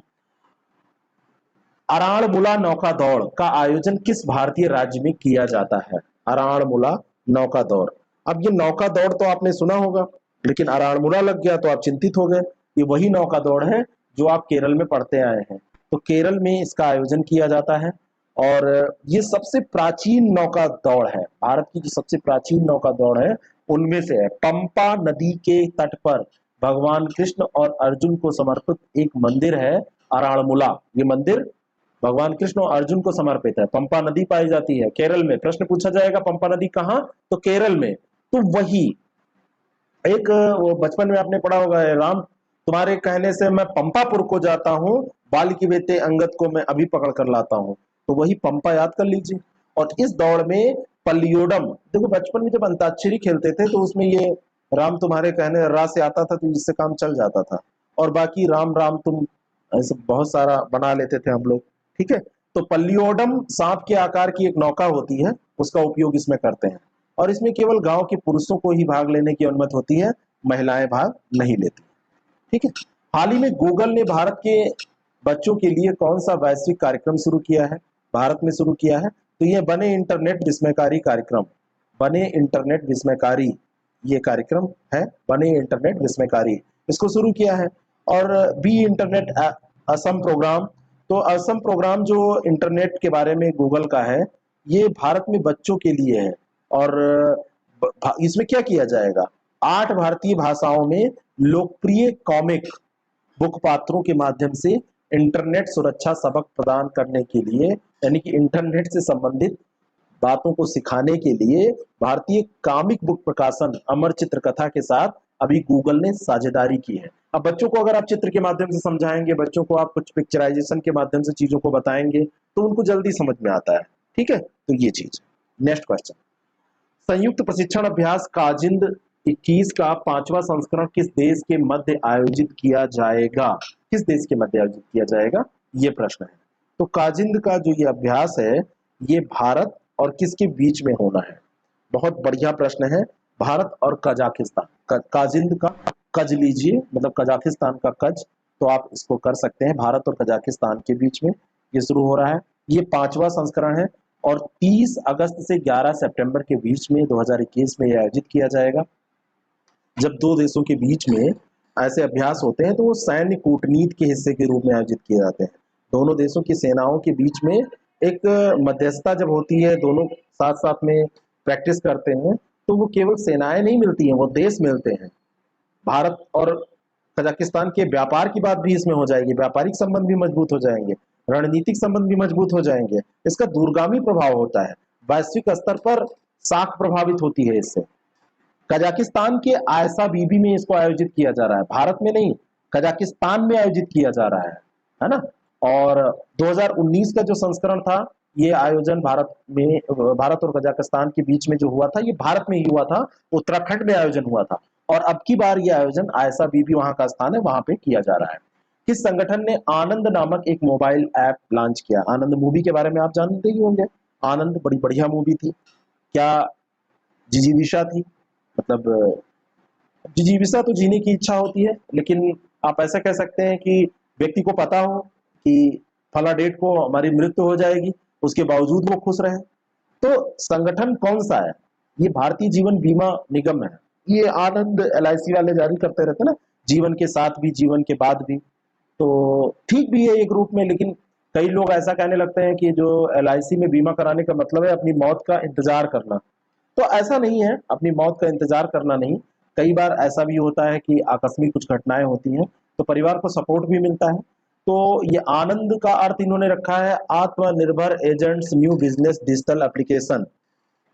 अराणमुला नौका दौड़ का आयोजन किस भारतीय राज्य में किया जाता है? अराणमुला नौका दौड़। अब ये नौका दौड़ तो आपने सुना होगा, लेकिन अराणमुला लग गया तो आप चिंतित हो गए। ये वही नौका दौड़ है जो आप केरल में पढ़ते आए हैं। तो केरल में इसका आयोजन किया जाता है, और ये सबसे प्राचीन नौका दौड़ है। भारत की जो सबसे प्राचीन नौका दौड़ है उनमें से है। पंपा नदी के तट पर भगवान कृष्ण और अर्जुन को समर्पित एक मंदिर है अराणमुला। ये मंदिर भगवान कृष्ण और अर्जुन को समर्पित है। पंपा नदी पाई जाती है केरल में। प्रश्न पूछा जाएगा पंपा नदी कहाँ, तो केरल में। तो वही एक वो बचपन में आपने पढ़ा होगा, राम तुम्हारे कहने से मैं पंपापुर को जाता हूँ, बाल की बेटे अंगद को मैं अभी पकड़ कर लाता हूँ। तो वही पंपा याद कर लीजिए। और इस दौड़ में पल्लियोडम, देखो बचपन में जब अंताक्षरी खेलते थे तो उसमें ये राम तुम्हारे कहने रा से आता था, तो इससे काम चल जाता था। और बाकी राम राम तुम ऐसे बहुत सारा बना लेते थे हम लोग, ठीक है। तो पल्लियोडम सांप के आकार की एक नौका होती है, उसका उपयोग इसमें करते हैं। और इसमें केवल गांव के पुरुषों को ही भाग लेने की अनुमति होती है, महिलाएं भाग नहीं लेती, ठीक है। हाल ही में गूगल ने भारत के बच्चों के लिए कौन सा वैश्विक कार्यक्रम शुरू किया है? भारत में शुरू किया है, तो ये बने इंटरनेट विस्मयकारी कार्यक्रम। बने इंटरनेट विस्मयकारी ये कार्यक्रम है, बने इंटरनेट विस्मयकारी, इसको शुरू किया है। और बी इंटरनेट असम प्रोग्राम, तो असम प्रोग्राम जो इंटरनेट के बारे में गूगल का है, ये भारत में बच्चों के लिए है। और इसमें क्या किया जाएगा, 8 भारतीय भाषाओं में लोकप्रिय कॉमिक बुक पात्रों के माध्यम से इंटरनेट सुरक्षा सबक प्रदान करने के लिए, यानी कि इंटरनेट से संबंधित बातों को सिखाने के लिए भारतीय कॉमिक बुक प्रकाशन अमर चित्र कथा के साथ अभी गूगल ने साझेदारी की है। अब बच्चों को अगर आप चित्र के माध्यम से समझाएंगे, बच्चों को आप कुछ पिक्चराइजेशन के माध्यम से चीजों को बताएंगे, तो उनको जल्दी समझ में आता है, ठीक है। तो ये चीज। नेक्स्ट क्वेश्चन, संयुक्त प्रशिक्षण अभ्यास काजिंद 21 का 5वां संस्करण किस देश के मध्य आयोजित किया जाएगा? किस देश के मध्य आयोजित किया जाएगा, ये प्रश्न है। तो काजिंद का जो ये अभ्यास है, ये भारत और किसके बीच में होना है? बहुत बढ़िया प्रश्न है। भारत और कजाकिस्तान। काजिंद का कज लीजिए, मतलब कजाकिस्तान का कज, तो आप इसको कर सकते हैं। भारत और कजाकिस्तान के बीच में ये शुरू हो रहा है। ये 5वां संस्करण है, और 30 अगस्त से 11 सितंबर के बीच में 2021 में यह आयोजित किया जाएगा। जब दो देशों के बीच में ऐसे अभ्यास होते हैं तो वो सैन्य कूटनीति के हिस्से के रूप में आयोजित किए जाते हैं। दोनों देशों की सेनाओं के बीच में एक मध्यस्थता जब होती है, दोनों साथ साथ में प्रैक्टिस करते हैं, तो वो केवल सेनाएं नहीं मिलती हैं, वो देश मिलते हैं। भारत और कजाकिस्तान के व्यापार की बात भी इसमें हो जाएगी, व्यापारिक संबंध भी मजबूत हो जाएंगे, रणनीतिक संबंध भी मजबूत हो जाएंगे। इसका दूरगामी प्रभाव होता है, वैश्विक स्तर पर साख प्रभावित होती है इससे। कजाकिस्तान के आयसा बीबी में इसको आयोजित किया जा रहा है, भारत में नहीं, कजाकिस्तान में आयोजित किया जा रहा है ना। और 2019 का जो संस्करण था, ये आयोजन भारत और कजाकिस्तान के बीच में जो हुआ था, ये भारत में ही हुआ था, उत्तराखंड में आयोजन हुआ था। और अब की बार ये आयोजन आयसा बीबी वहां का स्थान है, वहां पे किया जा रहा है। किस संगठन ने आनंद नामक एक मोबाइल ऐप लॉन्च किया? आनंद मूवी के बारे में आप जानते ही होंगे। आनंद बड़ी बढ़िया मूवी थी। क्या जिजीविषा थी? मतलब जिजीविषा तो जीने की इच्छा होती है, लेकिन आप ऐसा कह सकते हैं कि व्यक्ति को पता हो कि फला डेट को हमारी मृत्यु हो जाएगी, उसके बावजूद वो खुश रहे। तो संगठन कौन सा है? ये भारतीय जीवन बीमा निगम है। ये आनंद LIC वाले जारी करते रहते ना, जीवन के साथ भी जीवन के बाद भी। तो ठीक भी है एक रूप में, लेकिन कई लोग ऐसा कहने लगते हैं कि जो LIC में बीमा कराने का मतलब है अपनी मौत का इंतजार करना। तो ऐसा नहीं है, अपनी मौत का इंतजार करना नहीं। कई बार ऐसा भी होता है कि आकस्मिक कुछ घटनाएं होती हैं, तो परिवार को सपोर्ट भी मिलता है। तो ये आनंद का अर्थ इन्होंने रखा है आत्मनिर्भर agents new business digital application,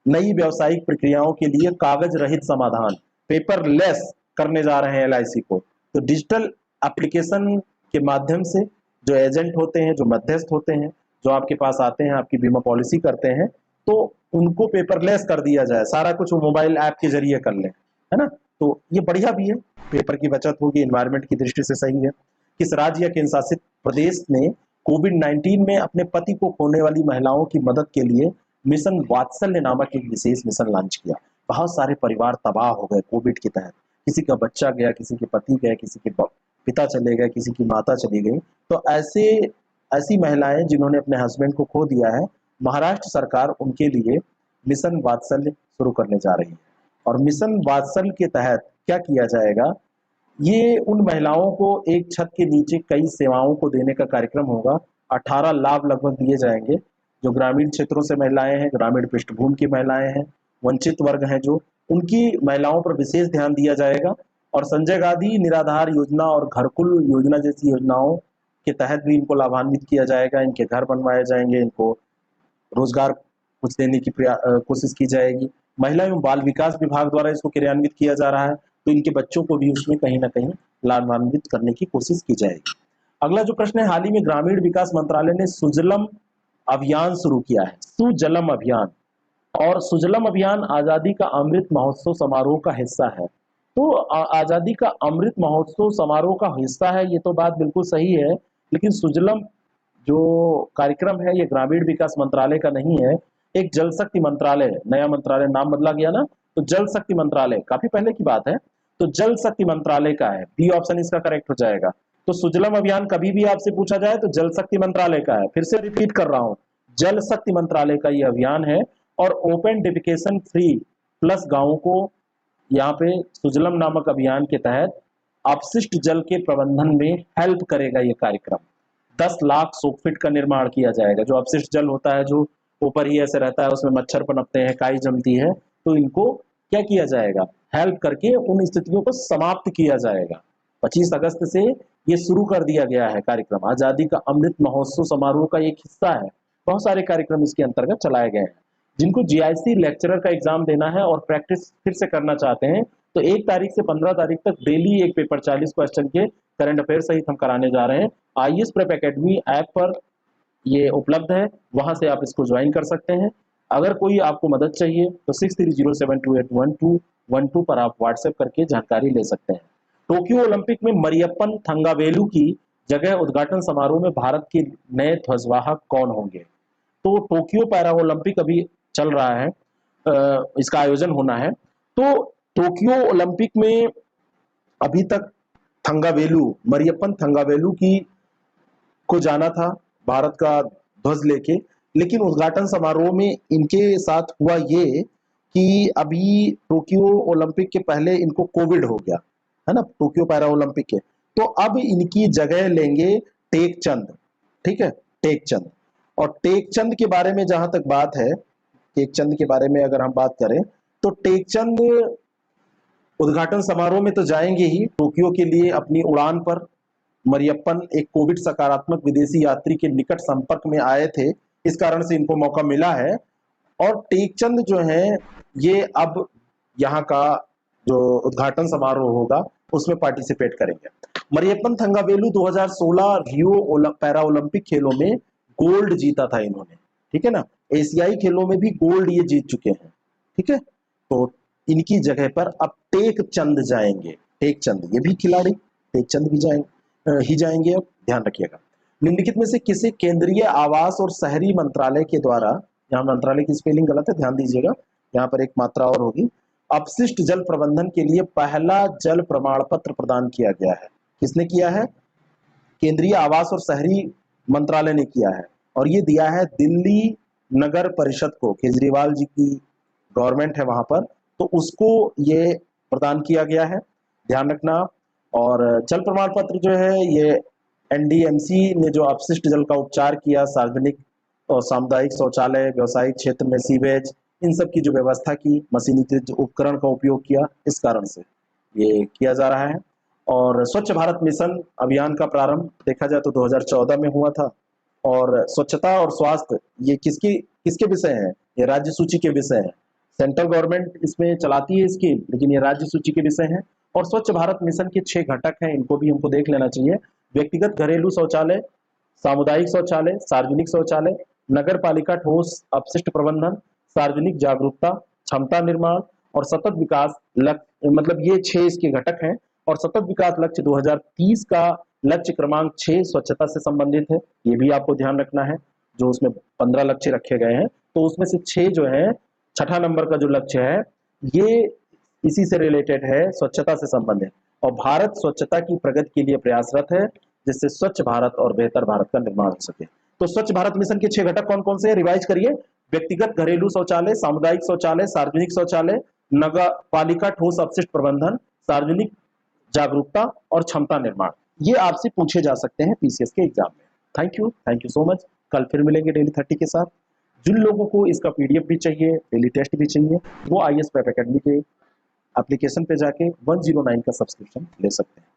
नई व्यावसायिक प्रक्रियाओं के लिए कागज रहित समाधान, पेपरलेस करने जा रहे हैं LIC को। तो डिजिटल एप्लीकेशन के माध्यम से जो एजेंट होते हैं, जो मध्यस्थ होते हैं, जो आपके पास आते हैं, आपकी बीमा पॉलिसी करते हैं, तो उनको पेपरलेस कर दिया जाए, सारा कुछ वो मोबाइल ऐप के जरिए कर लें, है ना। तो ये बढ़िया भी है, पेपर की बचत होगी, एनवायरमेंट की दृष्टि से सही है। किस राज्य या केंद्र शासित प्रदेश ने कोविड-19 में अपने पति को खोने वाली महिलाओं की मदद के लिए मिशन वात्सल्य नामक एक विशेष मिशन लॉन्च किया। बहुत सारे परिवार तबाह हो गए कोविड के तहत, किसी का बच्चा गया, किसी के पति गए, किसी के पिता चले गए, किसी की माता चली गई। तो ऐसी महिलाएं जिन्होंने अपने हस्बैंड को खो दिया है, महाराष्ट्र सरकार उनके लिए मिशन वात्सल्य शुरू करने जा रही है। और मिशन वात्सल्य के तहत क्या किया जाएगा, ये उन महिलाओं को एक छत के नीचे कई सेवाओं को देने का कार्यक्रम होगा। 18 लाभ लगभग दिए जाएंगे। जो ग्रामीण क्षेत्रों से महिलाएं हैं, ग्रामीण पृष्ठभूमि की महिलाएं हैं, वंचित वर्ग हैं, जो उनकी महिलाओं पर विशेष ध्यान दिया जाएगा। और संजय गांधी निराधार योजना और घरकुल योजना जैसी योजनाओं के तहत भी इनको लाभान्वित किया जाएगा। इनके घर बनवाए जाएंगे, इनको रोजगार कुछ देने की कोशिश की जाएगी। महिला एवं बाल विकास विभाग द्वारा इसको क्रियान्वित किया जा रहा है, तो इनके बच्चों को भी उसमें कहीं ना कहीं लाभान्वित करने की कोशिश की जाएगी। अगला जो प्रश्न है, हाल ही में ग्रामीण विकास मंत्रालय ने सुजलम अभियान शुरू किया है। सुजलम अभियान, और सुजलम अभियान आजादी का अमृत महोत्सव समारोह का हिस्सा है। तो आजादी का अमृत महोत्सव समारोह का हिस्सा है, ये तो बात बिल्कुल सही है, लेकिन सुजलम जो कार्यक्रम है ये ग्रामीण विकास मंत्रालय का नहीं है, एक जल शक्ति मंत्रालय, नया मंत्रालय नाम बदला गया ना, तो जल शक्ति मंत्रालय काफी पहले की बात है, तो जल शक्ति मंत्रालय का है। बी ऑप्शन इसका करेक्ट हो जाएगा। तो सुजलम अभियान कभी भी आपसे पूछा जाए तो जल शक्ति मंत्रालय का है। फिर से रिपीट कर रहा हूं, जल शक्ति मंत्रालय का ये अभियान है। और ओपन डिफिकेशन फ्री प्लस गांवों को यहाँ पे सुजलम नामक अभियान के तहत अपशिष्ट जल के प्रबंधन में हेल्प करेगा ये कार्यक्रम। 10 लाख सोकफिट का निर्माण किया जाएगा। जो अपशिष्ट जल होता है, जो ऊपर ही ऐसे रहता है, उसमें मच्छर पनपते हैं, काई जमती है, तो इनको क्या किया जाएगा, हेल्प करके उन स्थितियों को समाप्त किया जाएगा। 25 अगस्त से ये शुरू कर दिया गया है कार्यक्रम। आजादी का अमृत महोत्सव समारोह का एक हिस्सा है। बहुत सारे कार्यक्रम इसके अंतर्गत चलाए गए हैं। जिनको GIC लेक्चरर का एग्जाम देना है और प्रैक्टिस फिर से करना चाहते हैं, तो 1 तारीख से 15 तारीख तक डेली एक पेपर 40 क्वेश्चन के करंट अफेयर सहित हम कराने जा रहे हैं। IAS प्रेप एकेडमी ऐप पर ये उपलब्ध है, वहां से आप इसको ज्वाइन कर सकते हैं। अगर कोई आपको मदद चाहिए तो 6307281212 पर आप व्हाट्सएप करके जानकारी ले सकते हैं। टोक्यो ओलंपिक में मरियप्पन थंगावेलु की जगह उद्घाटन समारोह में भारत के नए ध्वजवाहक कौन होंगे। तो टोक्यो पैरा ओलंपिक अभी चल रहा है, इसका आयोजन होना है। तो टोक्यो ओलंपिक में अभी तक मरियप्पन थंगावेलु की को जाना था भारत का ध्वज लेके, लेकिन उद्घाटन समारोह में इनके साथ हुआ ये कि अभी टोक्यो ओलंपिक के पहले इनको कोविड हो गया है ना, टोक्यो पैरा ओलंपिक के। तो अब इनकी जगह लेंगे टेकचंद, ठीक है, टेकचंद। और टेकचंद के बारे में जहां तक बात है, टेकचंद के बारे में अगर हम बात करें तो टेकचंद उद्घाटन समारोह में तो जाएंगे ही। टोक्यो के लिए अपनी उड़ान पर मरियप्पन एक कोविड सकारात्मक विदेशी यात्री के निकट संपर्क में आए थे, इस कारण से इनको मौका मिला है। और टेकचंद जो है ये अब यहाँ का जो उद्घाटन समारोह होगा उसमें पार्टिसिपेट करेंगे। मरियप्पन थंगावेलु 2016 रियो पैरा ओलंपिक खेलों में गोल्ड जीता था इन्होंने, ठीक है ना। एशियाई खेलों में भी गोल्ड ये जीत चुके हैं, ठीक है। तो इनकी जगह पर अब टेकचंद जाएंगे, टेकचंद, ये भी खिलाड़ी टेकचंद भी जाएंगे अब, ध्यान रखिएगा। निम्नलिखित में से किसे केंद्रीय आवास और शहरी मंत्रालय के द्वारा, यहाँ मंत्रालय की स्पेलिंग गलत है, ध्यान दीजिएगा, यहाँ पर एक मात्रा और होगी, अपशिष्ट जल प्रबंधन के लिए पहला जल प्रमाण पत्र प्रदान किया गया है। किसने किया है? केंद्रीय आवास और शहरी मंत्रालय ने किया है, और ये दिया है दिल्ली नगर परिषद को। केजरीवाल जी की गवर्नमेंट है वहां पर, तो उसको ये प्रदान किया गया है, ध्यान रखना। और जल प्रमाण पत्र जो है ये NDMC ने जो अपशिष्ट जल का उपचार किया, सार्वजनिक और सामुदायिक शौचालय, व्यवसायिक क्षेत्र में सीवेज, इन सब की जो व्यवस्था की, मशीनीकृत उपकरण का उपयोग किया, इस कारण से ये किया जा रहा है। और स्वच्छ भारत मिशन अभियान का प्रारंभ देखा जाए तो 2014 में हुआ था। और स्वच्छता और स्वास्थ्य ये किसके विषय है? ये राज्य सूची के विषय है। सेंट्रल गवर्नमेंट इसमें चलाती है स्कीम, लेकिन ये राज्य सूची के विषय है। और स्वच्छ भारत मिशन के 6 घटक हैं, इनको भी हमको देख लेना चाहिए। व्यक्तिगत घरेलू शौचालय, सामुदायिक शौचालय, सार्वजनिक शौचालय, नगर पालिका ठोस अपशिष्ट प्रबंधन, सार्वजनिक जागरूकता, क्षमता निर्माण और सतत विकास लक्ष्य, मतलब ये 6 इसके घटक हैं। और सतत विकास लक्ष्य 2030 का लक्ष्य क्रमांक 6 स्वच्छता से संबंधित है, ये भी आपको ध्यान रखना है। जो उसमें 15 लक्ष्य रखे गए हैं, तो उसमें से 6 जो है, छठा नंबर का जो लक्ष्य है, ये इसी से रिलेटेड है, स्वच्छता से संबंधित। और भारत स्वच्छता की प्रगति के लिए प्रयासरत है, जिससे स्वच्छ भारत और बेहतर भारत का निर्माण हो सके। तो स्वच्छ भारत मिशन के 6 घटक कौन कौन से हैं, रिवाइज करिए। व्यक्तिगत घरेलू शौचालय, सामुदायिक शौचालय, सार्वजनिक शौचालय, नगर पालिका ठोस अपशिष्ट प्रबंधन, सार्वजनिक जागरूकता और क्षमता निर्माण। ये आपसे पूछे जा सकते हैं पीसीएस के एग्जाम में। Thank you so much. कल फिर मिलेंगे डेली 30 के साथ। जिन लोगों को इसका पीडीएफ भी चाहिए, डेली टेस्ट भी चाहिए, वो आईएएस प्रेप एकेडमी के एप्लीकेशन पे जाके 109 का सब्सक्रिप्शन ले सकते हैं।